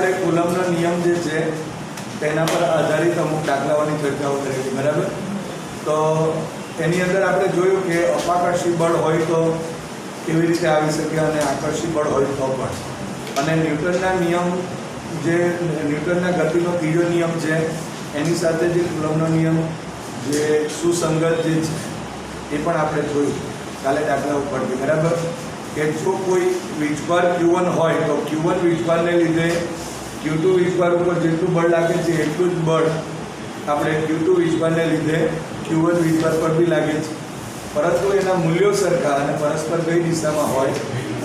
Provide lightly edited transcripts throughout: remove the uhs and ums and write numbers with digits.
આપણે કુલમનો નિયમ જે છે તેના પર આધારિત અમુક દાખલાઓની ચર્ચાઓ કરેલી, બરાબર? તો એની અંદર આપણે જોયું કે અપાકર્ષી બળ હોય તો કેવી રીતે આવી શકે અને આકર્ષી બળ હોય તો પણ. અને ન્યૂટનના નિયમ જે ન્યૂટનના ગતિનો ત્રીજો નિયમ છે એની સાથે જે કુલમનો નિયમ જે સુસંગત જે છે એ પણ આપણે જોયું કાલે દાખલા ઉપરથી, બરાબર? કે જો કોઈ વીજભાર Q1 હોય તો Q1 વીજભારને લીધે Q2 વીજભાર ઉપર જેટલું બળ લાગે છે એટલું જ બળ આપણે Q2 વીજભારને લીધે Q1 વીજભાર પર બી લાગે છે, પરંતુ એના મૂલ્યો સરખા અને પરસ્પર કઈ દિશામાં હોય?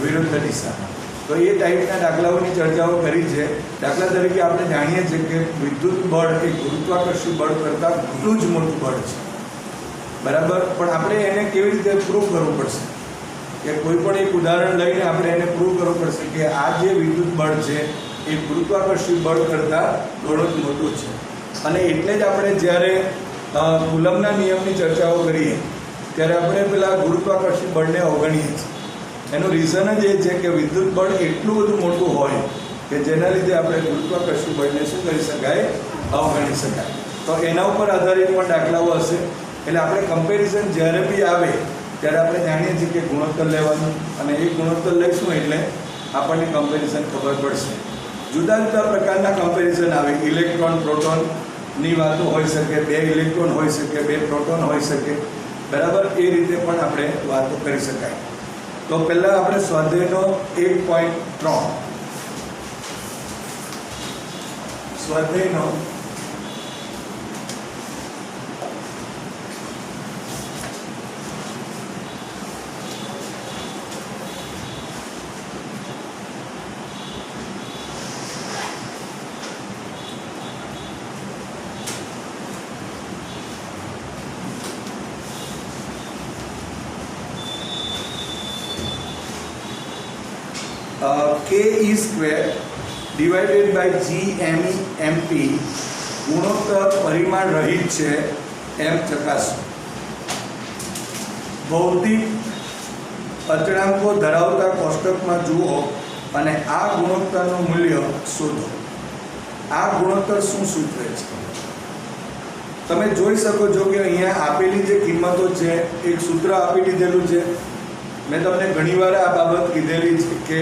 વિરુદ્ધ દિશામાં. તો એ ટાઈપના દાખલાઓની ચર્ચાઓ કરી છે. દાખલા તરીકે આપણે જાણીએ છીએ કે વિદ્યુત બળ એ ગુરુત્વાકર્ષી બળ કરતાં ઘણું જ મોટું બળ છે, બરાબર? પણ આપણે એને કેવી રીતે પ્રૂવ કરવું પડશે? કે કોઈ પણ એક ઉદાહરણ લઈને આપણે એને પ્રૂવ કરવું પડશે કે આ જે વિદ્યુત બળ છે એ ગુરુત્વાકર્ષી બળ કરતાં ઘણું જ મોટું છે. અને એટલે જ આપણે જ્યારે કુલમના નિયમની ચર્ચાઓ કરીએ ત્યારે આપણે પેલા ગુરુત્વાકર્ષી બળને અવગણીએ છીએ. એનું રીઝન જ એ છે કે વિદ્યુત બળ એટલું બધું મોટું હોય કે જેના લીધે આપણે ગુરુત્વાકર્ષી બળને શું કરી શકાય? અવગણી શકાય. તો એના ઉપર આધારિત પણ દાખલાઓ હશે. એટલે આપણે કમ્પેરિઝન જ્યારે બી આવે ત્યારે આપણે જાણીએ છીએ કે ગુણોત્તર લેવાનું, અને એ ગુણોત્તર લઈશું એટલે આપણને કમ્પેરિઝન ખબર પડશે. જુદા જુદા પ્રકારના કમ્પેરિઝન આવે. ઇલેક્ટ્રોન પ્રોટોનની વાતો હોઈ શકે, 2 ઇલેક્ટ્રોન હોઈ શકે, 2 પ્રોટોન હોઈ શકે, બરાબર? એ રીતે પણ આપણે વાતો કરી શકાય. તો પહેલાં આપણે સ્વાધ્યાયનો 1.3 સ્વાધ્યાયનો K square divided by G me mp ગુણોત્તર પરિમાણ રહિત છે એમ ચકાસો. ભૌતિક અચળાંકો ધરાવતા કોષ્ટકમાં જુઓ અને આ ગુણોત્તરનું મૂલ્ય શોધો. આ ગુણોત્તર શું સૂચવે છે? તમે જોઈ શકો છો કે અહીંયા આપેલી જે કિંમતો છે એક સૂત્ર આપી દીધેલું છે. મેં તમને ઘણીવાર આ બાબત કીધેલી છે કે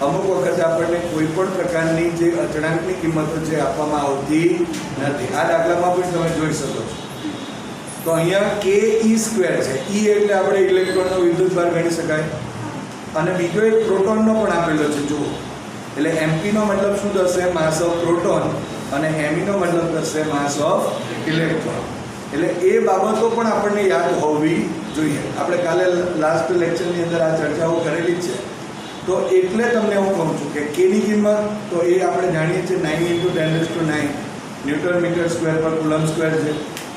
અમુક વખતે આપણને કોઈ પણ પ્રકારની જે અચળાંકની કિંમતો છે આપવામાં આવતી નથી. આ દાખલામાં પણ તમે જોઈ શકો છો. તો અહીંયા K સ્ક્વેર છે. E એટલે આપણે ઇલેક્ટ્રોનનો વિદ્યુતભાર ગણી શકાય, અને બીજો એક પ્રોટોનનો પણ આપેલો છે, જુઓ. એટલે MP નો મતલબ શું થશે? માસ ઓફ પ્રોટોન, અને Me નો મતલબ થશે માસ ઓફ ઇલેક્ટ્રોન. એટલે એ બાબતો પણ આપણને યાદ હોવી જોઈએ. આપણે કાલે લાસ્ટ લેક્ચરની અંદર આ ચર્ચાઓ કરેલી છે. તો એટલે તમને હું કહું છું કે Kની કિંમત તો એ આપણે જાણીએ છીએ 9 × 10⁹ ન્યૂટન મીટર સ્ક્વેર પર કુલમ સ્ક્વેર છે.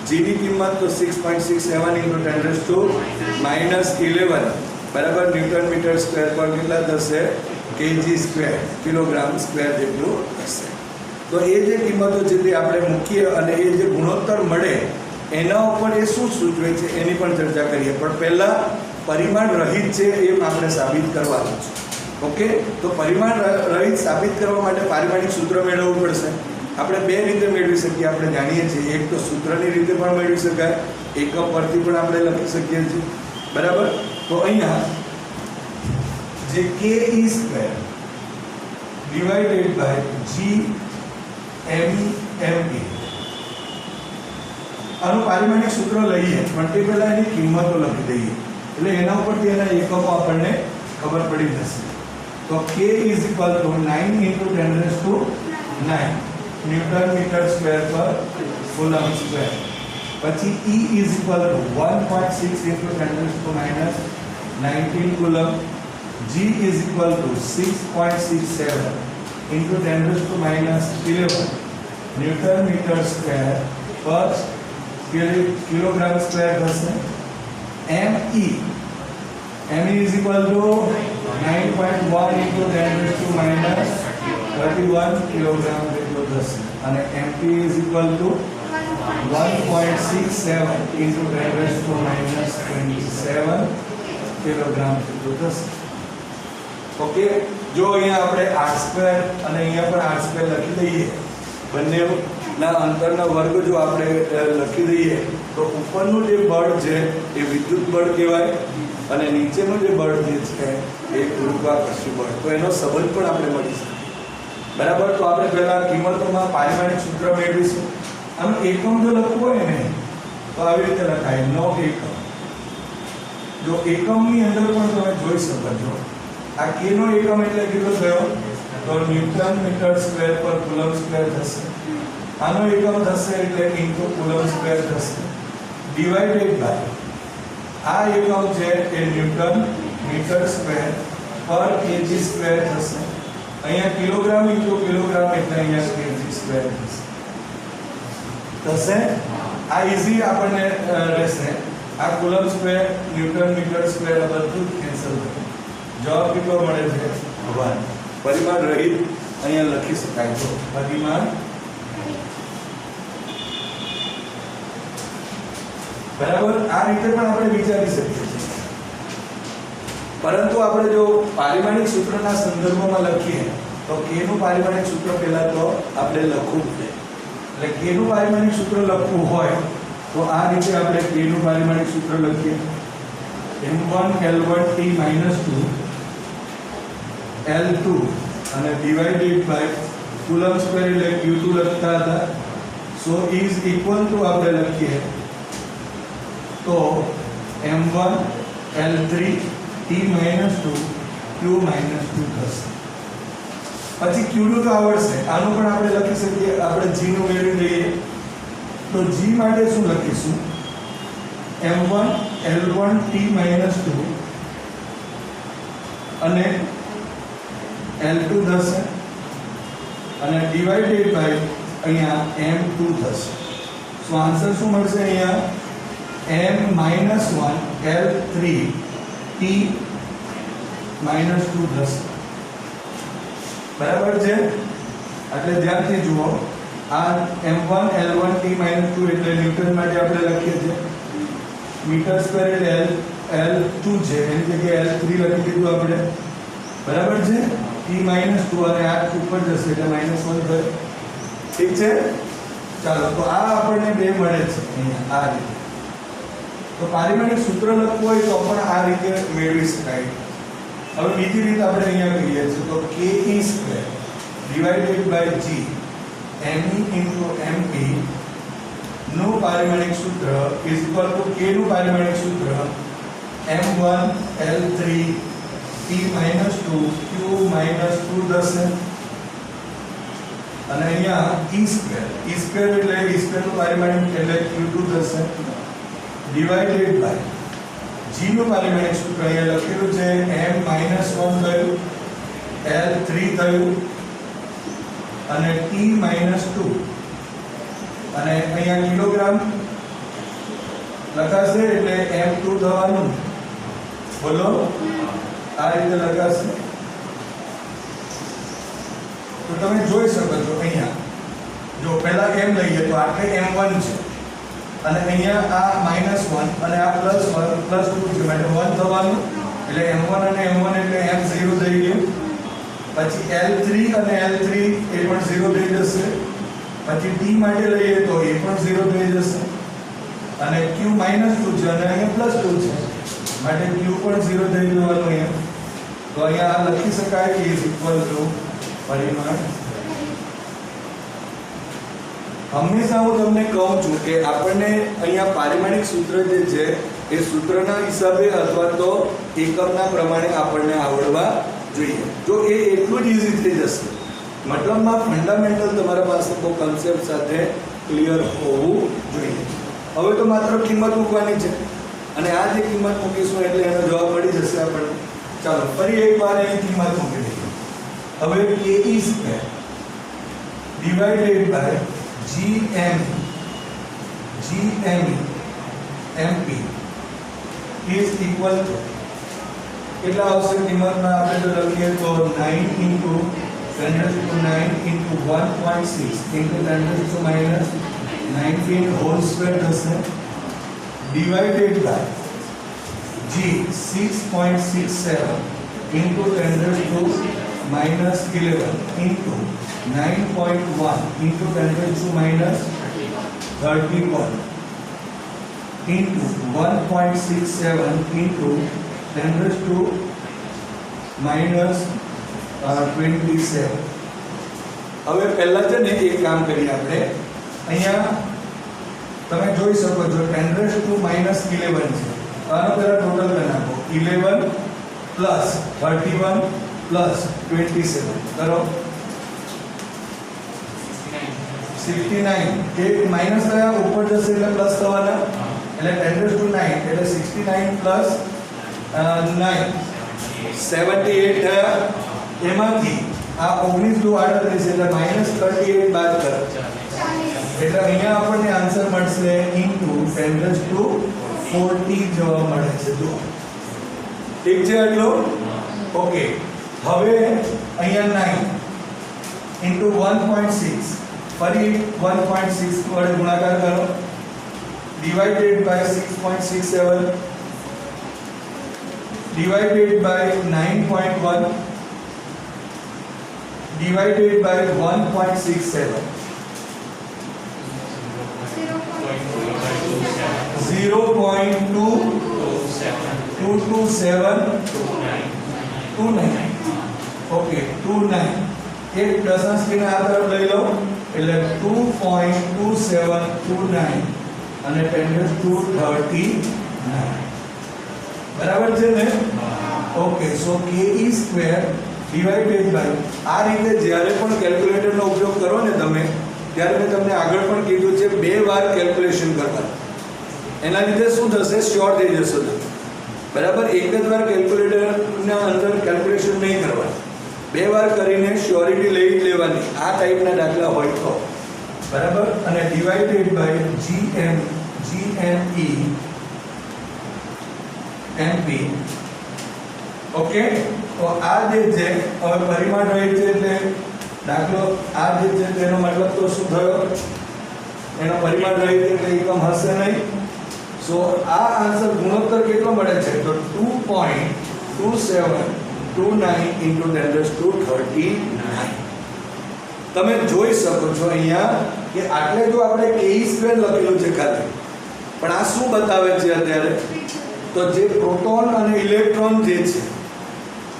Gની કિંમત તો 6.67 × 10⁻⁻11, બરાબર? ન્યૂટન મીટર સ્ક્વેર પર કેટલા થશે? kg સ્ક્વેર, કિલોગ્રામ સ્ક્વેર જેટલું થશે. તો એ જે કિંમતો છે તે આપણે મૂકીએ અને એ જે ગુણોત્તર મળે એના ઉપર એ શું સૂચવે છે એની પણ ચર્ચા કરીએ. પણ પહેલાં પરિમાણ રહિત છે એમ આપણે સાબિત કરવાનું છે. ઓકે? તો પરિમાણ રહિત સાબિત કરવા માટે પારિમાણિક સૂત્ર મેળવવું પડશે. આપણે 2 રીતે મેળવી શકીએ, આપણે જાણીએ છીએ. એક તો સૂત્રની રીતે પણ મેળવી શકાય, એકમ પરથી પણ આપણે લખી શકીએ છીએ, બરાબર? તો અહીંયા જે K square divided by G me mp આનું પારિમાણિક સૂત્ર લઈએ, પણ તે પહેલાં એની કિંમતો લખી દઈએ. એટલે એના ઉપરથી એના એકમો આપણને ખબર પડી જશે. તો K = 9 × 10⁹ ન્યૂટન મીટર સ્ક્વેર પર કુલમ સ્ક્વેર. પછી E = 1.6 × 10⁻⁻19 coulomb. G = 6.67 × 10⁻11 newton metre square પર કિલોગ્રામ સ્ક્વેર થશે. Me is equal to 9.1 × 10⁻31 kilogram જેટલો થશે, અને MP is equal to 1.67 × 10⁻27 kilogram જેટલું થશે. ઓકે? જો અહીંયા આપણે r² અને અહીંયા પણ r² લખી દઈએ, બંનેના અંતરના વર્ગ જો આપણે લખી દઈએ તો ઉપરનું જે બળ છે એ વિદ્યુત બળ કહેવાય અને નીચેનું જે બળ જે છે એ ગુરુત્વાકર્ષી બળ. તો એનો સંબંધ પણ આપણે મળી શકે. બરાબર. તો આપણે પહેલા કિંમતોમાં પારિમાણિક સૂત્ર મેળવીશું. આમ એકમ જો લખવું હોય ને તો આવી રીતે લખાય, નો એકમ. જો એકમની અંદર પણ તમે જોઈ શકો છો, આ k નો એકમ એટલે કેટલો થયો? તો ન્યૂટન મીટર સ્ક્વેર પર કુલમ્બ સ્ક્વેર થશે. આનો એકમ થશે એટલે ઇન્ટુ કુલમ્બ સ્ક્વેર થશે, ડિવાઇડેડ બાય આ એકમ છે એ ન્યૂટન મીટર સ્ક્વેર પર કેજી સ્ક્વેર થશે. અહીંયા કિલોગ્રામ ઇન્ટુ કિલોગ્રામ એટલે અહીંયા કેજી સ્ક્વેર થશે. આ ઈઝી આપણને રહેશે. આ coulomb square newton metre square બધું કેન્સલ થશે. જવાબ કેટલો મળે છે? 1. પરિમાણ રહિત અહીંયા લખી શકાય છે. પરિમાણ બરાબર. આ રીતે પણ આપણે વિચારી શકીએ છીએ. પરંતુ આપણે જો પારિમાણિક સૂત્રના સંદર્ભમાં લખીએ તો k નું પારિમાણિક સૂત્ર પહેલા તો આપણે લખવું પડે. એટલે k નું પારિમાણિક સૂત્ર લખવું હોય તો આ રીતે આપણે k નું પારિમાણિક સૂત્ર લખીએ. m1 L1 T - 2 L2 અને ડિવાઇડેડ બાય કુલમ્બ સ્ક્વેર એટલે Q2 લખતા હતા. સો ઇઝ ઇક્વલ ટુ આપણે લખીએ તો m1 L3 T - 2 Q - 2 થશે. પછી Q નું તો આવડશે, આનું પણ આપણે લખી શકીએ. આપણે G નું મેળવી લઈએ તો G માટે શું લખીશું? m1 L1 T - 2 અને L2 થશે અને ડિવાઇડેડ બાય અહીંયા m2 થશે. સો આન્સર શું મળશે? અહીંયા m-1 L3 T - 2 થશે. બરાબર છે? એટલે ધ્યાનથી જુઓ. આ m1 L1 T - 2 એટલે ન્યૂટન માટે આપણે લખીએ છીએ. મીટર સ્ક્વેર એટલે L2 છે, એની જગ્યાએ L3 લખી દીધું આપણે. બરાબર છે? T - 2 અને આ ઉપર જશે એટલે -1 થશે. ઠીક છે? ચાલો, તો આ આપણને બે મળે છે અહીંયા આ રીતે. તો પારિમાણિક સૂત્ર લખવું હોય તો પણ આ રીતે મેળવી શકાય. હવે બીજી રીત આપણે અહીંયા કહીએ છીએ તો ke² divided by g me into mp નું પારિમાણિક સૂત્ર ઇઝ ઇક્વલ ટુ k નું પારિમાણિક સૂત્ર m1 L3 T - 2 Q - 2 થશે. અને અહીંયા e² એટલે e² નું પારિમાણિક એટલે Q2 થશે ડિવાઇડેડ બાય g નું પારિમાણિક સૂત્ર અહીંયા લખેલું છે m - 1 થયું, L3 થયું અને T - 2 અને અહીંયા કિલોગ્રામ લખાશે એટલે m2 થવાનું. બોલો, આ રીતે લખાશે. તો તમે જોઈ શકો છો અહીંયા જો પહેલા m લઈએ તો આપણે m1 છે અને અહીંયા આ -1 અને આ +1 +2 છે એટલે 1 થવાનું. એટલે m1 અને m1 એટલે m0 થઈ ગયું. પછી L3 અને L3 એ પણ 0 થઈ જશે. પછી T માટે લઈએ તો એ પણ 0 થઈ જશે અને Q - 2 છે અને અહીંયા +2 છે માટે Q પણ 0 થઈ જવાનું અહીંયા. તો અહીંયા આ લખી શકાય કે ઇઝ ઇક્વલ ટુ પરિમાણ. હંમેશા હું તમને કહું છું કે આપણને અહીંયા પારિમાણિક સૂત્ર જે છે એ સૂત્રના હિસાબે અથવા તો એકમના પ્રમાણે આપણને આવડવા જોઈએ. જો એ એટલું જ ઇઝી થઈ જશે. મતલબમાં ફંડામેન્ટલ તમારા પાસે તો કન્સેપ્ટ સાથે ક્લિયર હોવું જોઈએ. હવે તો માત્ર કિંમત મૂકવાની છે અને આ જે કિંમત મૂકીશું એટલે એનો જવાબ મળી જશે આપણને. ચાલો ફરી એકવાર એની કિંમત મૂકી દઈએ. હવે ke² divided by gme mp is equal to કેટલા આવશે કિંમતમાં? આપણે જો લખીએ તો 9 into 10⁻⁹ into 1.6 into 10⁻⁹ whole square થશે divided by g 6.67 into 10⁻⁹ minus 11 into 9.1 into 10 raised to minus 31 into 1.67 into 10 raised to minus 27. હવે પહેલા છે ને એક કામ કરીએ આપણે અહીંયા તમે જોઈ શકો છો 10 raised to minus 11 છે આનો પહેલા ટોટલ કરી નાખો 11 plus 31 plus 27 કરો 69 એક માઈનસ થયા ઉપર જશે એટલે પ્લસ થવાના એટલે 10 raised to 9 એટલે 69 plus 9 78 થયા એમાંથી આ 19 દુ 38 એટલે -38 બાદ કરો એટલે અહીંયા આપણને આન્સર મળશે ઇન્ટુ 10 raised to 40 જવાબ મળે છે જો ઠીક છે આટલો ઓકે હવે અહીંયા 9 ઇન્ટુ 1.6 ફરી 1.6 વડે ગુણાકાર કરો divided by 6.67 divided by 9.1 divided by 1.67 0.22729 okay 29 એક દશાંશ ચિહ્ન આ તરફ લઈ લો એટલે 2.2729 અને 10 raised to 39 બરાબર છે ને okay so ke square divided by આ રીતે જ્યારે પણ કેલ્ક્યુલેટરનો ઉપયોગ કરો ને તમે ત્યારે મેં તમને આગળ પણ કીધું છે બે વાર કેલ્ક્યુલેશન કરવાનું એના લીધે શું થશે શ્યોર થઈ જશો તમે બરાબર એક જ વાર કેલ્ક્યુલેટરના અંદર કેલ્ક્યુલેશન નહીં કરવાનું બે વાર કરીને શ્યોરિટી લઈ લેવાની આ ટાઈપના દાખલા હોય તો બરાબર અને divided by GME MP okay તો આ જે છે હવે પરિમાણ રહે છે એટલે દાખલો આ જે છે તેનો મતલબ તો શું થયો એનો પરિમાણ રહે છે એટલે એકમ હશે નહીં સો આ આન્સર ગુણોત્તર કેટલો મળે છે તો 2.2729 into 10 raised to 39 તમે જોઈ શકો છો અહીંયા કે આટલે જો આપણે ke સ્ક્વેર લખેલું છે ખાલી પણ આ શું બતાવે છે અત્યારે તો જે પ્રોટોન અને ઇલેક્ટ્રોન જે છે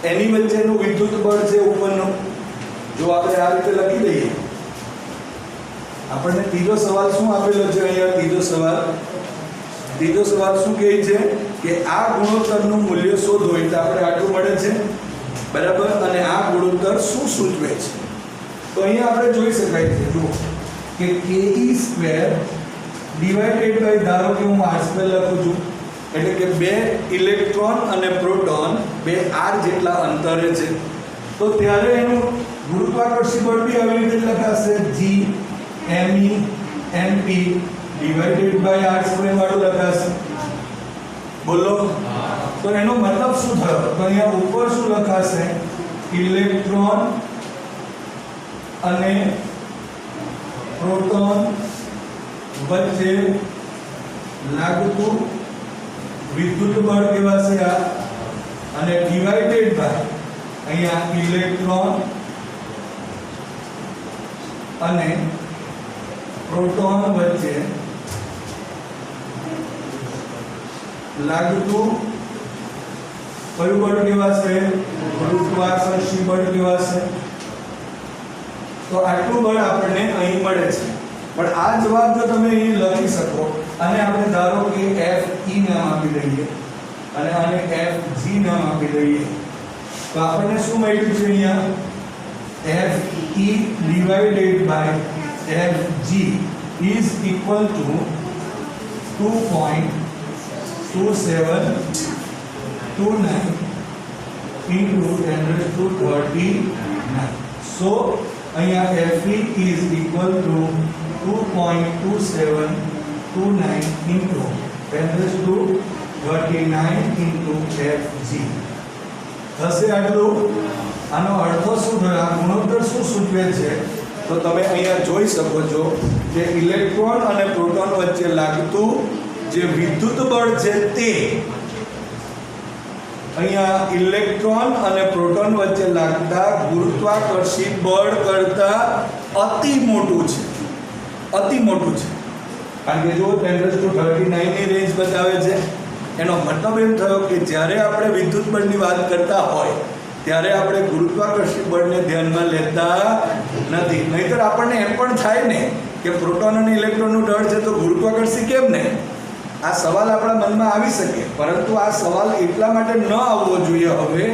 એની વચ્ચેનું વિદ્યુત બળ છે ઉપરનું જો આપણે આ રીતે લખી દઈએ આપણને ત્રીજો સવાલ શું આપેલો છે અહીંયા ત્રીજો સવાલ શું કહે છે કે આ ગુણોત્તરનું મૂલ્ય શોધો એટલે આપણે આટલું મળે છે બરાબર અને આ ગુણોત્તર શું સૂચવે છે તો અહીંયા આપણે જોઈ શકાય છે જુઓ કે ke સ્ક્વેર ડિવાઇડેડ બાય ધારો કે હું r સ્ક્વેર લખું છું એટલે કે બે ઇલેક્ટ્રોન અને પ્રોટોન બે r જેટલા અંતરે છે તો ત્યારે એનું ગુરુત્વાકર્ષી બળ બી આવી રીતે લખાશે G me mp divided by r square વાળું લખાશે બોલો તો એનો મતલબ શું થયો તો અહીંયા ઉપર શું લખાશે ઇલેક્ટ્રોન અને પ્રોટોન વચ્ચે લાગતું વિદ્યુત બળ કહેવાશે આ અને ડિવાઇડેડ બાય અહીંયા ઇલેક્ટ્રોન અને પ્રોટોન વચ્ચે લાગતું કયું બળ કહેવાશે ગુરુત્વાકર્ષી બળ કહેવાશે તો આટલું બળ આપણને અહીં મળે છે પણ આ જવાબ જો તમે અહીં લખી શકો અને આપણે ધારો કે FE નામ આપી દઈએ અને આને FG નામ આપી દઈએ તો આપણને શું મળ્યું છે અહીંયા FE divided by FG is equal to 2.2729 into 10 raised to 39 so અહીંયા FE is equal to 2.2729 into 10 raised to 39 into FG થશે આટલું આનો અર્થ શું થયો આ ગુણોત્તર શું સૂચવે છે તો તમે અહીંયા જોઈ શકો છો કે ઇલેક્ટ્રોન અને પ્રોટોન વચ્ચે લાગતું જે વિદ્યુત બળ છે તે અહીંયા ઇલેક્ટ્રોન અને પ્રોટોન વચ્ચે લાગતા ગુરુત્વાકર્ષી બળ કરતાં અતિ મોટું છે, અતિ મોટું છે. કારણ કે જો 10⁻39 ની રેન્જ બતાવે છે, એનો મતલબ એમ થયો કે જ્યારે આપણે વિદ્યુત બળની વાત કરતા હોય ત્યારે આપણે ગુરુત્વાકર્ષી બળને ધ્યાનમાં લેતા નથી. નહીંતર આપણને એમ પણ થાય ને કે પ્રોટોન અને ઇલેક્ટ્રોનનું દળ છે તો ગુરુત્વાકર્ષી કેમ નહીં? આ સવાલ આપણા મનમાં આવી શકે, પરંતુ આ સવાલ એટલા માટે ન આવવો જોઈએ હવે,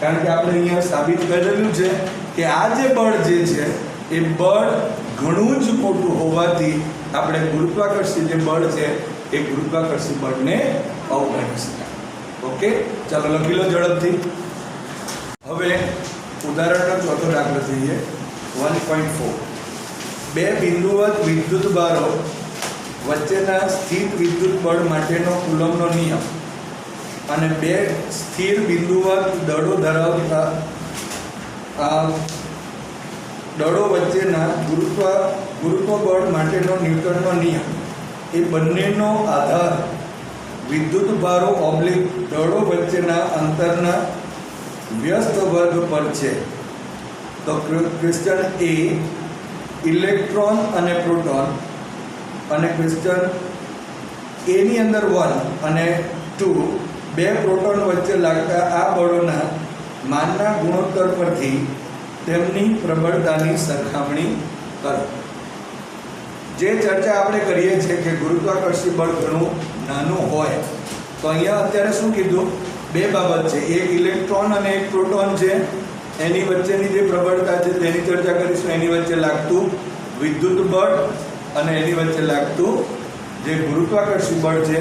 કારણ કે આપણે અહીંયા સાબિત કરેલું છે કે આ જે બળ જે છે એ બળ ઘણું જ મોટું હોવાથી આપણે ગુરુત્વાકર્ષી જે બળ છે એ ગુરુત્વાકર્ષી બળને અવગણી શકાય. ઓકે, ચાલો લખી લો ઝડપથી. હવે ઉદાહરણનો ચોથો દાખલો જોઈએ. 1.4 બે બિંદુવત વિદ્યુત ભારો વચ્ચેના સ્થિત વિદ્યુત બળ માટેનો કુલમ્બનો નિયમ અને બે સ્થિર બિંદુવત દળો ધરાવતા દળો વચ્ચેના ગુરુત્વ બળ માટેનો ન્યૂટનનો નિયમ એ બંનેનો આધાર વિદ્યુત ભારો ઓબ્લિક દળો વચ્ચેના અંતરના વ્યસ્ત વર્ગ પર છે. તો ક્વેશ્ચન એ ઇલેક્ટ્રોન અને પ્રોટોન, અને ક્વેશ્ચન એ ની અંદર 1 અને 2 બે પ્રોટોન વચ્ચે લાગતા આ બળોના માનના ગુણોત્તર પરથી તેમની પ્રબળતાની સરખામણી કરો. જે ચર્ચા આપણે કરીએ છીએ કે ગુરુત્વાકર્ષી બળ ઘણું નાનું હોય, તો અહીંયા અત્યારે શું કીધું? બે બાબત છે, એક ઇલેક્ટ્રોન અને એક પ્રોટોન છે, એની વચ્ચેની જે પ્રબળતા છે તેની ચર્ચા કરીશું. એની વચ્ચે લાગતું વિદ્યુત બળ અને એની વચ્ચે લાગતું જે ગુરુત્વાકર્ષી બળ છે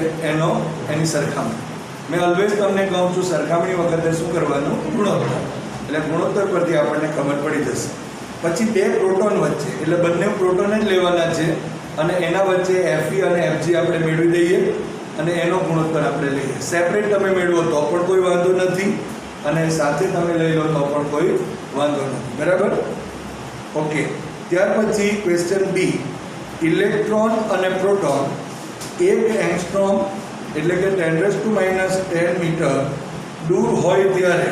એની સરખામણી. મેં ઓલવેઝ તમને કહું છું સરખામણી વખતે શું કરવાનું? ગુણોત્તર. એટલે ગુણોત્તર પરથી આપણને ખબર પડી જશે. પછી બે પ્રોટોન વચ્ચે, એટલે બંને પ્રોટોન જ લેવાના છે અને એના વચ્ચે Fe અને Fg આપણે મેળવી દઈએ અને એનો ગુણોત્તર આપણે લઈએ. સેપરેટ તમે મેળવો તો પણ કોઈ વાંધો નથી અને સાથે તમે લઈ લો તો પણ કોઈ વાંધો નથી. બરાબર? ઓકે. ત્યાર પછી ક્વેશ્ચન બી, ઇલેક્ટ્રોન અને પ્રોટોન 1 એંગસ્ટ્રોમ એટલે કે 10⁻10 મીટર દૂર હોય ત્યારે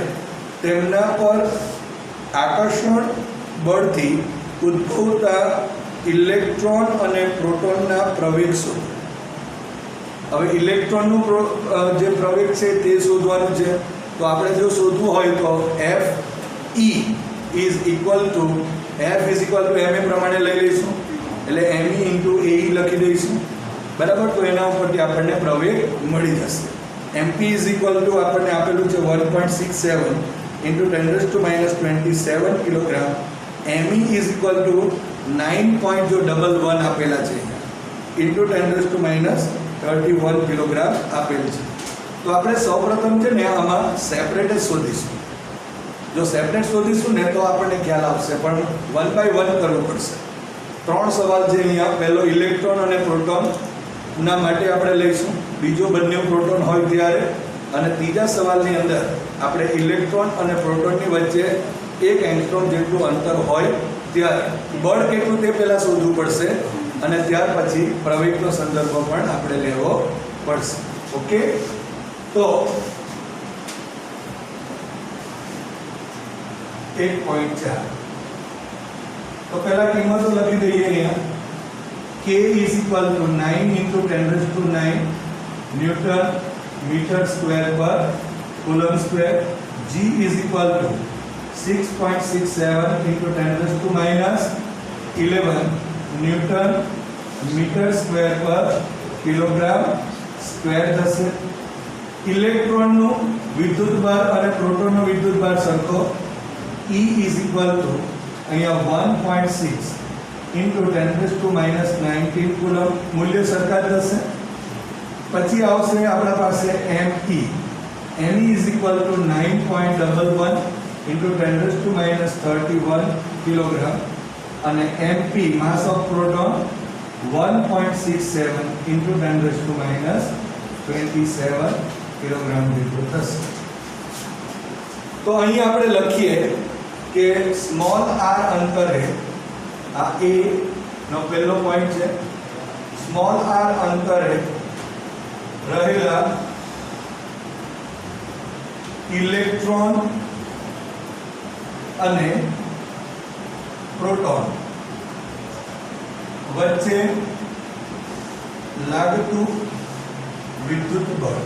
તેમના પર આકર્ષણ બળથી ઉદ્ભવતા ઇલેક્ટ્રોન અને પ્રોટોનના પ્રવેગ શોધો. હવે ઇલેક્ટ્રોનનું જે પ્રવેગ છે તે શોધવાનું છે. તો આપણે જો શોધવું હોય તો F E is equal two F is equal two ma પ્રમાણે લઈ લઈશું, એટલે me ઇન્ટુ AE લખી દઈશું. બરાબર? તો એના ઉપરથી આપણને પ્રવેગ મળી જશે. mp ઇઝ ઇક્વલ ટુ આપણને આપેલું છે 1.67 into 10⁻27 kilogram. me is equal two 9.11 આપેલા છે ઇન્ટુ 10⁻31 કિલોગ્રામ આપેલ છે. તો આપણે સૌપ્રથમ છે ને આમાં સેપરેટ જ શોધીશું. જો સેપરેટ શોધીશું ને તો આપણને ખ્યાલ આવશે, પણ 1 બાય 1 કરવું પડશે. 3 સવાલ છે અહીંયા. પહેલો ઇલેક્ટ્રોન અને પ્રોટોન ના માટે આપણે લઈશું, બીજો બંને પ્રોટોન હોય ત્યારે, અને ત્રીજા સવાલની અંદર આપણે ઇલેક્ટ્રોન અને પ્રોટોનની વચ્ચે 1 એંગસ્ટ્રોમ જેટલું અંતર હોય ત્યારે બળ કેટલું તે પહેલાં શોધવું પડશે અને ત્યાર પછી પ્રવેગનો સંદર્ભ પણ આપણે લેવો પડશે. ઓકે, તો 1.4 તો પહેલા કિંમતો લખી દઈએ અહીંયા. K is equal to 9 into 10⁹ newton metre square પર coulomb square. G is equal to 6.67 into 10⁻11 newton metre square પર કિલોગ્રામ સ્ક્વેર થશે. ઇલેક્ટ્રોનનો વિદ્યુતભાર અને પ્રોટોનનો વિદ્યુતભાર સરખો. E is equal to અહીંયા 1.6 into 10⁻19 કુલમ, મૂલ્ય સરખા થશે. પછી આવશે આપણા પાસે me. me is equal to 9.11 into 10⁻31 kilogram અને mp mass of proton 1.67 into 10⁻27 kilogram જેટલું થશે. તો અહીં આપણે લખીએ કે સ્મોલ r અંતરે, આ A નો પહેલો પોઈન્ટ છે, સ્મોલ r અંતરે રહેલા ઇલેક્ટ્રોન અને પ્રોટોન વચ્ચે લાગતું વિદ્યુત બળ.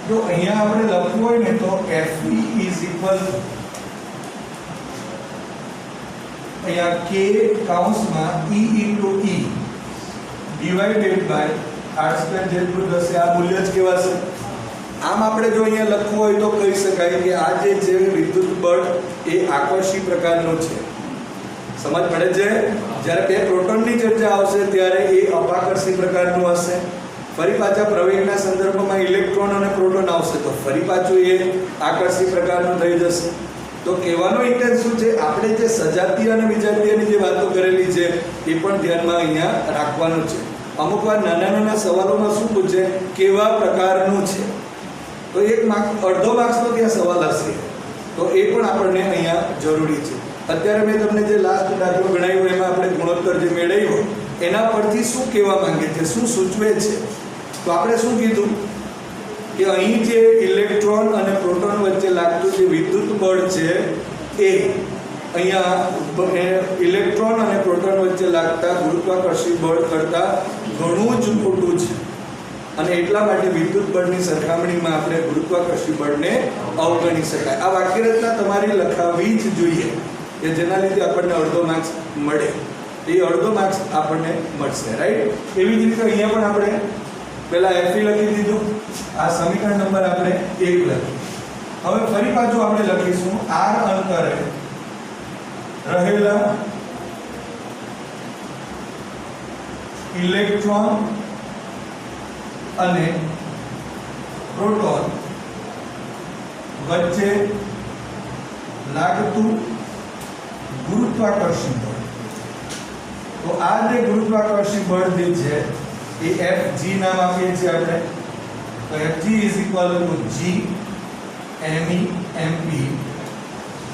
જો અહીંયા આપણે લખવું હોય ને તો Fe ઇઝ ઇક્વલ અહીંયા K કૌંસમાં E into E divided by r² જેટલું થશે. આ મૂલ્ય જ કહેવાશે. આમ આપણે જો અહીંયા લખવું હોય તો કહી શકાય કે આ જે છે વિદ્યુત બળ એ આકર્ષી પ્રકારનું છે. સમજ પડે છે? જ્યારે બે પ્રોટોનની ચર્ચા આવશે ત્યારે એ અપાકર્ષી પ્રકારનું હશે. ફરી પાછા પ્રવેગના સંદર્ભમાં ઇલેક્ટ્રોન અને પ્રોટોન આવશે તો ફરી પાછું એ આકર્ષી પ્રકારનું થઈ જશે. તો કહેવાનો ઇન્ટેન્સ શું છે? આપણે જે સજાતીય અને વિજાતીયની જે વાતો કરેલી છે એ પણ ધ્યાનમાં અહીંયા રાખવાનું છે. અમુક વાર નાના નાના સવાલોમાં શું પૂછે, કેવા પ્રકારનું છે, તો એક માર્ક અડધો માર્ક્સનો ત્યાં સવાલ હશે, તો એ પણ આપણને અહીંયા જરૂરી છે. અત્યારે મેં તમને જે લાસ્ટ દાખલો ગણાવ્યો એમાં આપણે ગુણોત્તર જે મેળવ્યો એના પરથી શું કહેવા માંગે છે, શું સૂચવે છે, તો આપણે શું કીધું કે અહીં જે ઇલેક્ટ્રોન અને પ્રોટોન વચ્ચે લાગતું જે વિદ્યુત બળ છે એ અહીંયા ઇલેક્ટ્રોન અને પ્રોટોન વચ્ચે લાગતા ગુરુત્વાકર્ષી બળ કરતાં ઘણું જ મોટું છે. અને એટલા માટે વિદ્યુત બળની સરખામણીમાં આપણે ગુરુત્વાકર્ષી બળને અવગણી શકાય. આ વાક્યરચના તમારી લખાવી જ જોઈએ કે જેના લીધે આપણને અડધો માર્ક્સ મળે. એ અડધો માર્ક્સ આપણને મળશે, રાઈટ? એવી જ રીતે અહીંયા પણ આપણે પહેલા Fe લખી દીધું. આ સમીકરણ નંબર આપણે 1 લખ્યું. હવે ફરી પાછું આપણે લખીશું r અંતરે રહેલા ઇલેક્ટ્રોન અને પ્રોટોન વચ્ચે લાગતું ગુરુત્વાકર્ષી બળ. તો આ જે ગુરુત્વાકર્ષી બળ જે છે એ Fg નામ આપીએ છીએ આપણે. તો Fg is equal to G me mp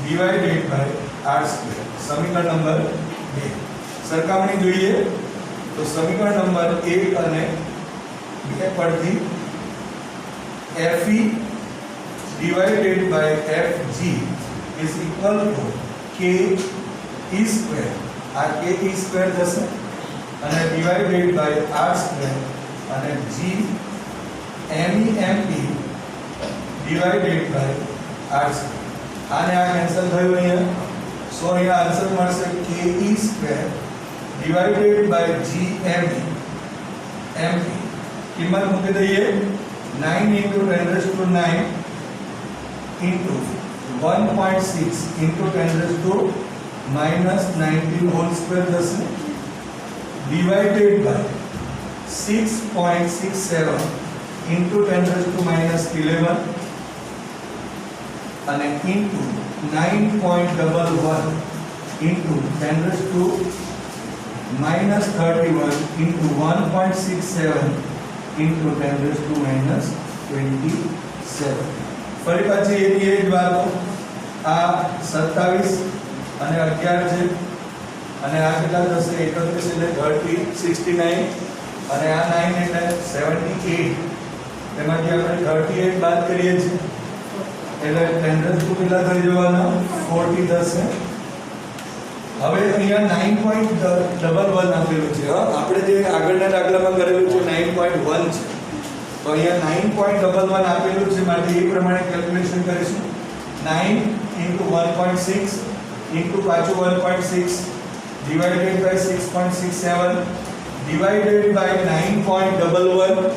divided by r². સમીકરણ નંબર 2 સરખામણી જોઈએ તો સમીકરણ નંબર 1 અને 2 પરથી Fe divided by Fg is equal to Ke². આ Ke² થશે અને ડિવાઇડેડ બાય r² અને G me mp divided by r². આને આ કેન્સલ થયું અહીંયા. સો અહીંયા આન્સર મળશે Ke² divided by G me mp. કિંમત મૂકી દઈએ 9 × 10⁹ into 1.6 × 10⁻⁹ હોલ સ્ક્વેર થશે ડિવાઇડેડ બાય 6.67 × 10⁻11 અને into 9.11 into 10⁻31 into 1.67 into 10⁻27. ફરી પાછી એ જ વાતો. આ 27 અને 11 છે અને આ કેટલા થશે? 31 એટલે 30 69 અને આ 9 એટલે 78. તેમાંથી આપણે 38 બાદ કરીએ છીએ એટલે 10 કેટલા થઈ જવાના? 40 થશે. હવે અહીંયા 9.11 આપેલું છે. આપણે જે આગળના દાખલામાં કરેલું છે 9.1 છે. તો અહીંયા 9.11 આપેલું છે માટે એ પ્રમાણે કેલ્ક્યુલેશન કરીશું. 9 × 1.6 into પાછું 1.6 divided by 6.67 divided by 9.11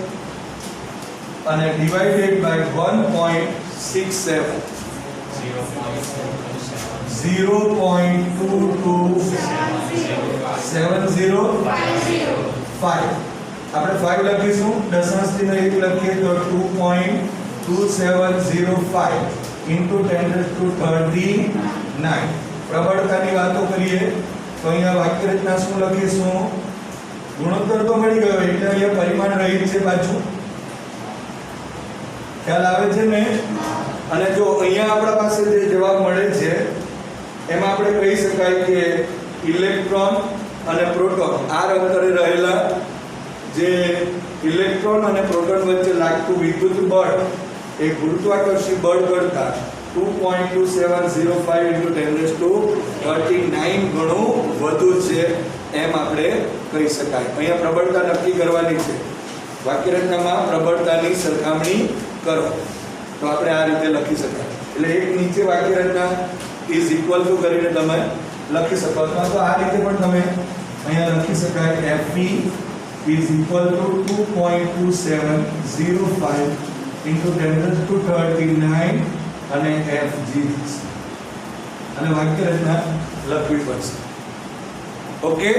અને divided by 1.67 0.227055. આપણે 5 લખીશું, દશાંશથી 1 લખીએ તો 2.2705 into 10⁻39. પ્રબળતાની વાતો કરીએ તો અહીંયા વાક્ય રચના શું લખીશું? ગુણોત્તર તો મળી ગયો એટલે અહીંયા પરિમાણ રહિત છે પાછું. ખ્યાલ આવે છે ને? અને જો અહીંયા આપણા પાસે જે જવાબ મળે છે એમાં આપણે કહી શકાય કે ઇલેક્ટ્રોન અને પ્રોટોન આ અંતરે રહેલા જે ઇલેક્ટ્રોન અને પ્રોટોન વચ્ચે લાગતું વિદ્યુત બળ એ ગુરુત્વાકર્ષી બળ કરતા 2.2705 × 10⁻39 ગણું વધુ છે એમ આપણે કહી શકાય. અહીંયા પ્રબળતા નક્કી કરવાની છે. વાક્યરચનામાં પ્રબળતાની સરખામણી કરો તો આપણે આ રીતે લખી શકાય. એટલે એક નીચે વાક્યરચના ઇઝ ઇક્વલ ટુ કરીને તમે લખી શકો અથવા તો આ રીતે પણ તમે અહીંયા લખી શકાય Fe is equal to 2.2705 × 10⁻39 અને Fg અને વાક્યરચના લખવી પડશે. ઓકે,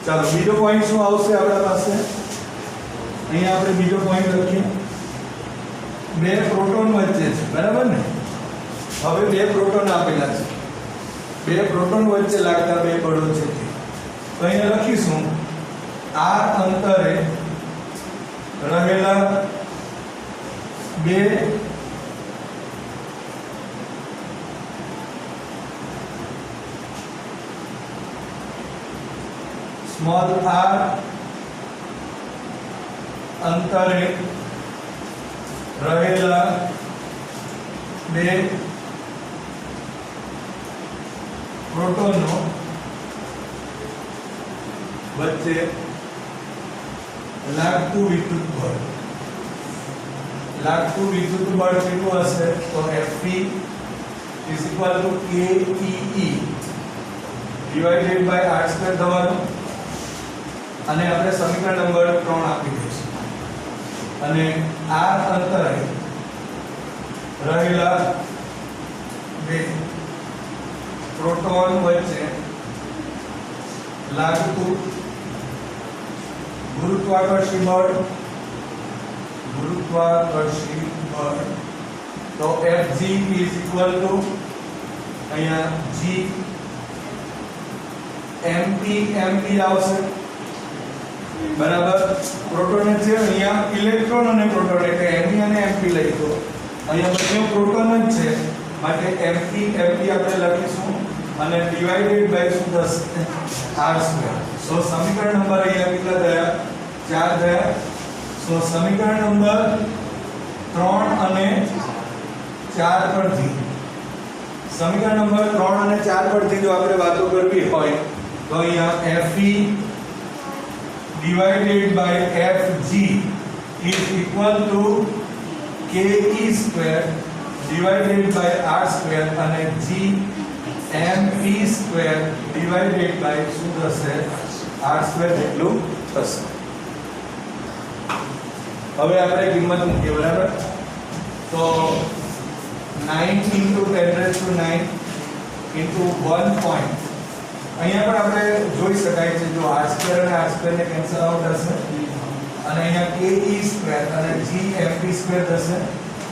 ચાલો બીજો પોઈન્ટ શું આવશે આપણા પાસે? અહીંયા આપણે બીજો પોઈન્ટ લખીએ. બે પ્રોટોન વચ્ચે છે, બરાબર ને? હવે બે પ્રોટોન આપેલા છે. બે પ્રોટોન વચ્ચે લાગતા બે બળો છે. તો અહીંયા લખીશું r અંતરે રહેલા બે સ્મોલ r અંતરે રહેલા બે પ્રોટોનો વચ્ચે લાગતું વિદ્યુત બળ કેટલું હશે? તો Fe is equal to KEE divided by r² થવાનું. અને આપણે સમીકરણ નંબર 3 આપી દઈશું. અને r અંતરે રહેલા બે પ્રોટોન વચ્ચે લાગતું ગુરુત્વાકર્ષી બળ તો Fg is equal to અહીંયા G mp આવશે, બરાબર? પ્રોટોન છે અહીંયા ઇલેક્ટ્રોન અને પ્રોટોન એટલે Me અને mp લઈ તો અહીંયા બંને પ્રોટોન જ છે માટે mp આપણે લખીશું અને ડિવાઇડેડ બાય શું થશે? r². સો સમીકરણ નંબર અહીંયા કેટલા થયા? 4 થયા. સો સમીકરણ નંબર 3 અને 4 પરથી સમીકરણ નંબર 3 અને 4 પરથી જો આપણે વાતો કરવી હોય તો અહીંયા Fe divided by Fg is equal to Ke² divided by r² અને G mp² divided by શું થશે? r² એટલું થશે. હવે આપણે કિંમત મૂકીએ, બરાબર? તો 9 × 10⁻9 × 1 point. અહીંયા પણ આપણે જોઈ શકાય છે જો r² અને r² ને કેન્સલ આઉટ થશે અને અહીંયા Ke² અને G mp² થશે.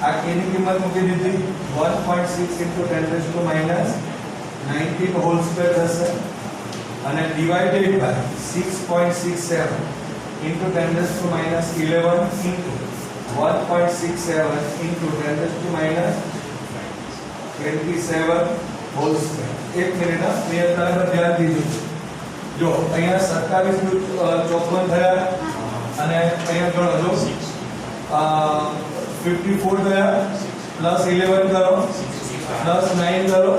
આ k ની કિંમત મૂકી દીધી 1.6 × 10⁻19 હોલ સ્ક્વેર થશે અને ડિવાઇડેડ બાય 6.67 × 10⁻11 × 1.67 × 10⁻27 હોલ સ્ક્વેર. એક મિનિટ, મેં બરાબર ધ્યાન દીધું. જો અહીંયા 27 થયા અને અહીંયા ગણો જો 54 થયા પ્લસ 11 કરો પ્લસ 9 કરો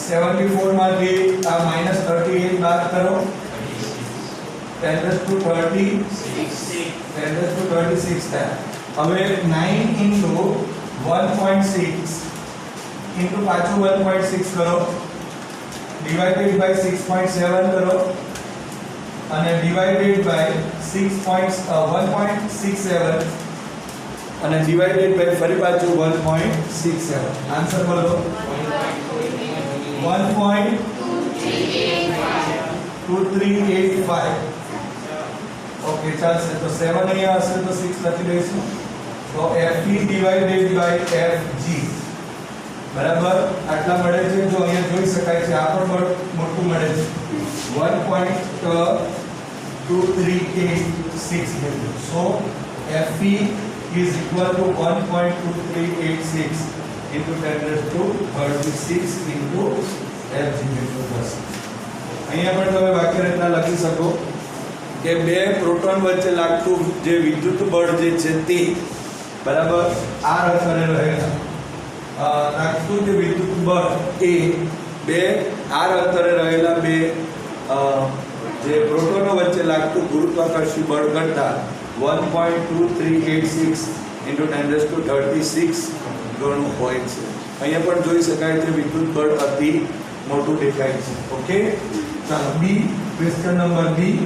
74 માંથી આ -38 બાદ કરો 10⁻36 થાય. હવે 9 × 1.6 into પાછું 1.6 કરો divided by 6.7 કરો અને divided by 1.67 અને divided by ફરી પાછું 1.67. આન્સર બોલો 1.2385. ઓકે, ચાલશે. તો 7 અહીંયા હશે તો 6 લખી દઈશું. તો Fe divided by Fg બરાબર આટલા મળે છે. જો અહીંયા જોઈ શકાય છે આ પણ મોટું મળે છે 1.2386 value. So Fe is equal to 1.2386 into 10⁻36 into Fg value થશે. અહીંયા પણ તમે વાક્ય રચના લખી શકો કે બે પ્રોટોન વચ્ચે લાગતું જે વિદ્યુત બળ જે છે તે બરાબર આર અંતરે રહેલા લાગતું જે વિદ્યુત બળ એ બે આર અંતરે રહેલા બે જે પ્રોટોનો વચ્ચે લાગતું ગુરુત્વાકર્ષી બળ કરતા 1.2386 × 10⁻36 ગણું હોય છે. અહીંયા પણ જોઈ શકાય છે વિદ્યુત બળ અતિ મોટું દેખાય છે. ઓકે, ચાલો બી, ક્વેશ્ચન નંબર બી.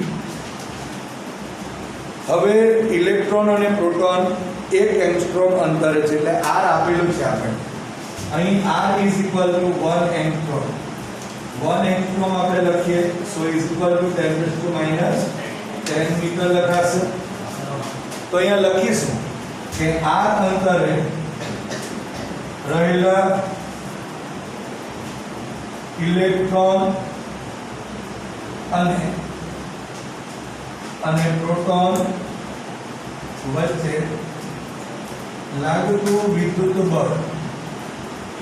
હવે ઇલેક્ટ્રોન અને પ્રોટોન 1 એંગસ્ટ્રોમ અંતરે છે, એટલે r આપેલું છે આપણે અહીં r = 1 એંગસ્ટ્રોમ. 1 એંગસ્ટ્રોમ આપણે લખીએ so = 10⁻10 મીટર લખાશે. તો અહીંયા લખીશું કે r અંતરે રહેલા ઇલેક્ટ્રોન અને પ્રોટોન વચ્ચે લાગતું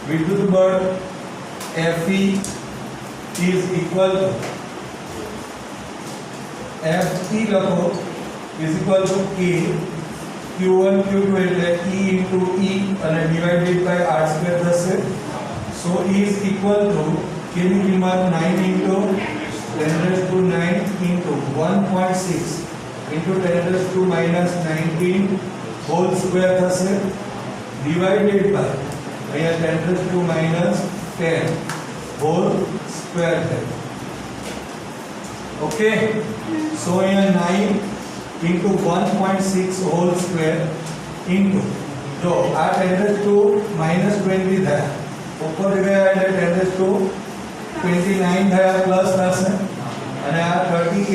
વિદ્યુત બળ Fe is equal to Fe લખો is equal to K Q1 Q2 એટલે E into E અને divided by R² થશે. So E is equal to K ની કિંમત 9 into 10⁻9 into 1.6 into 10⁻−19 whole square થશે divided by અહીંયા 10⁻10 whole square થાય. Okay, so અહીંયા 9 into 1.6 whole square into જો આ 10⁻20 થાય ઉપર ગયા એટલે 10⁻29 થયા પ્લસ થશે અને આ 38 છે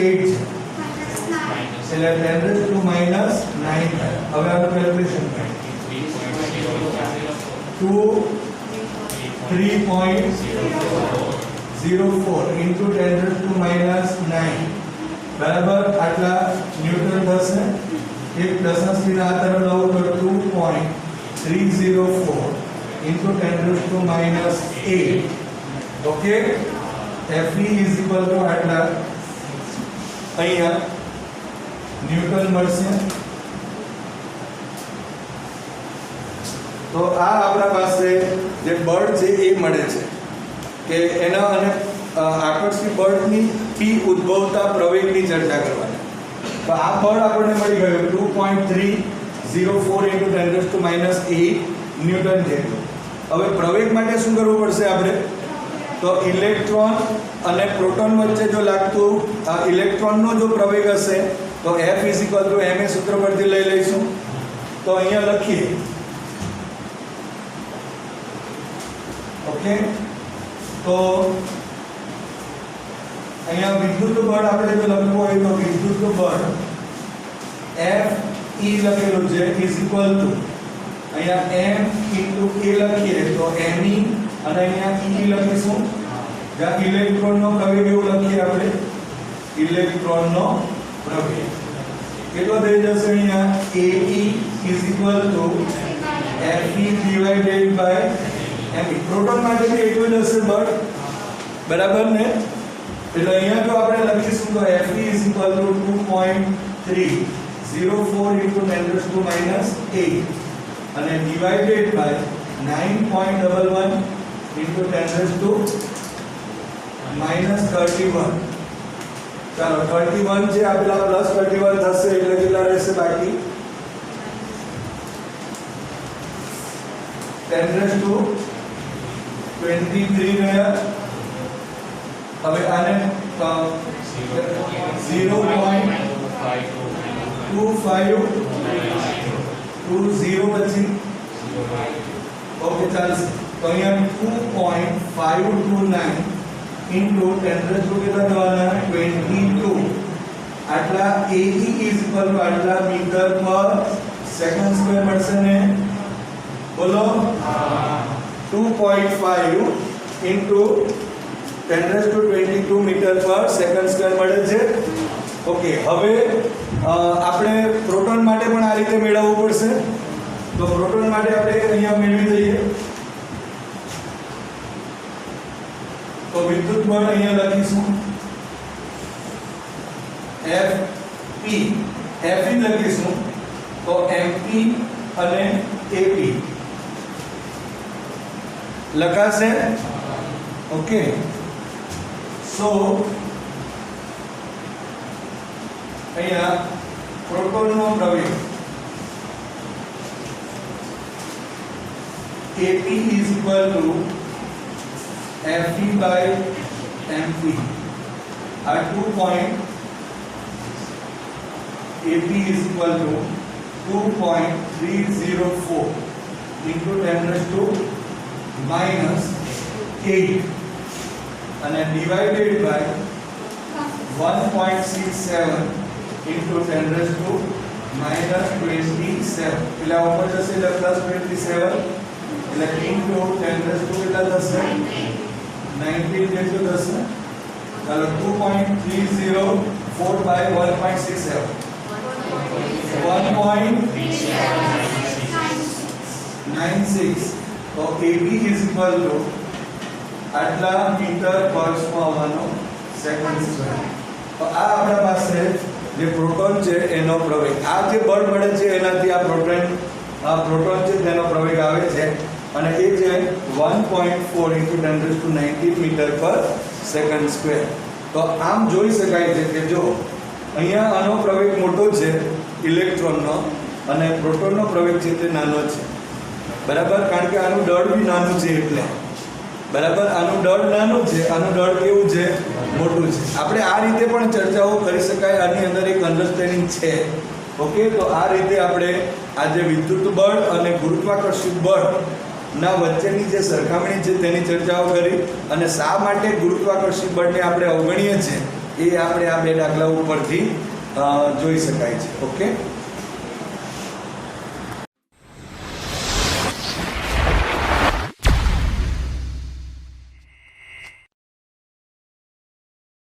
એટલે 10⁻9 થાય. હવે આનું કેલ્ક્યુલેશન કરીએ 3.04 into 10⁻9 બરાબર આટલા ન્યૂટન થશે. એક દશાંશની આ તરફ લઉં તો 2.304 into 10⁻8. Okay, Fe is equal to આટલા અહીંયા ન્યૂટન મળશે. તો આ આપણા પાસે જે બળ છે એ મળે છે કે એના અને આકર્ષી બળની P ઉદ્ભવતા પ્રવેગની ચર્ચા કરવાની. તો આ બળ આપણને મળી ગયું 2.304 × 10⁻8 ન્યૂટન જેટલું. હવે પ્રવેગ માટે શું કરવું પડશે આપણે? તો ઇલેક્ટ્રોન અને પ્રોટોન વચ્ચે જો લાગતું ઇલેક્ટ્રોનનો જો પ્રવેગ હશે તો F = ma સૂત્ર પરથી લઈ લઈશું. તો અહીંયા લખીએ. ઓકે, તો અહીંયા વિદ્યુત બળ આપણે જો લખવું હોય તો વિદ્યુત બળ F E લખેલું છે = અહીંયા m × a લખીએ તો me અને અહીંયા E લખીશું. જ્યાં ઇલેક્ટ્રોનનો પ્રવેગ એવું લખીએ આપણે ઇલેક્ટ્રોનનો પ્રવેગ કેટલો થઈ જશે અહીંયા Ae = Fe / me. પ્રોટોન માટે બી એટલું જ હશે બળ, બરાબર ને? એટલે અહીંયા જો આપણે લખીશું તો Fe = 2.304 × 10⁻8 અને divided by 9.11 × 10⁻31. ચાલો 31 છે આપેલા પ્લસ 31 થશે એટલે કેટલા રહેશે બાકી 10⁻23 રહ્યા. હવે આને 0.2520 પછી ઓકે ચાલશે. તો અહીંયા 2.529 into 10 કેટલા થવાના 22 આટલા Ae = આટલા મીટર પર સેકન્ડ સ્ક્વેર મળશે ને? બોલો 2.5 into 10⁻22 મીટર પર સેકન્ડ સ્ક્વેર મળે છે. ઓકે, હવે આપણે પ્રોટોન માટે પણ આ રીતે મેળવવું પડશે. તો પ્રોટોન માટે આપણે અહીંયા મેળવી દઈએ. તો વિદ્યુત બળ અહીંયા લખીશું F પી એફઈ લખીશું તો એમપી અને એપી લખાશે. ઓકે, સો અહીંયા પ્રોટોનનો પ્રવેગ AP is equal to Fe by MP. At 2 point AP is equal to 2.304 into 10 raised to minus 8 and then divided by 1.67 into 10 raised to minus 27. એટલે ઉપર જશે એટલે પ્લસ 27 એટલે into 10 raised to કેટલા થશે 19 જેટલું થશે. ચાલો 2.304 by 1.67 1.96. તો AB is equal to આટલા મીટર પર આવવાનો સેકન્ડ સ્ક્વેર. તો આ આપણા પાસે જે પ્રોટોન છે એનો પ્રવેગ, આ જે બળ મળે છે એનાથી આ પ્રોટોન છે તેનો પ્રવેગ આવે છે અને એ છે 1.4 × 10⁻19 મીટર પર સેકન્ડ સ્ક્વેર. તો આમ જોઈ શકાય છે કે જો અહીંયા આનો પ્રવેગ મોટો છે ઇલેક્ટ્રોનનો અને પ્રોટોનનો પ્રવેગ છે તે નાનો છે. બરાબર, કારણ કે આનું દળ બી નાનું છે એટલે બરાબર, આનું દળ નાનું છે, આનું દળ કેવું છે મોટું છે. આપણે આ રીતે પણ ચર્ચાઓ કરી શકાય, આની અંદર એક અન્ડરસ્ટેન્ડિંગ છે. ઓકે, તો આ રીતે આપણે આ જે વિદ્યુત બળ અને ગુરુત્વાકર્ષિત બળ ના વચ્ચેની જે સરખામણી છે તેની ચર્ચાઓ કરી અને શા માટે ગુરુત્વાકર્ષિત બળને આપણે અવગણીએ છીએ એ આપણે આ બે દાખલા ઉપરથી જોઈ શકાય છે. ઓકે.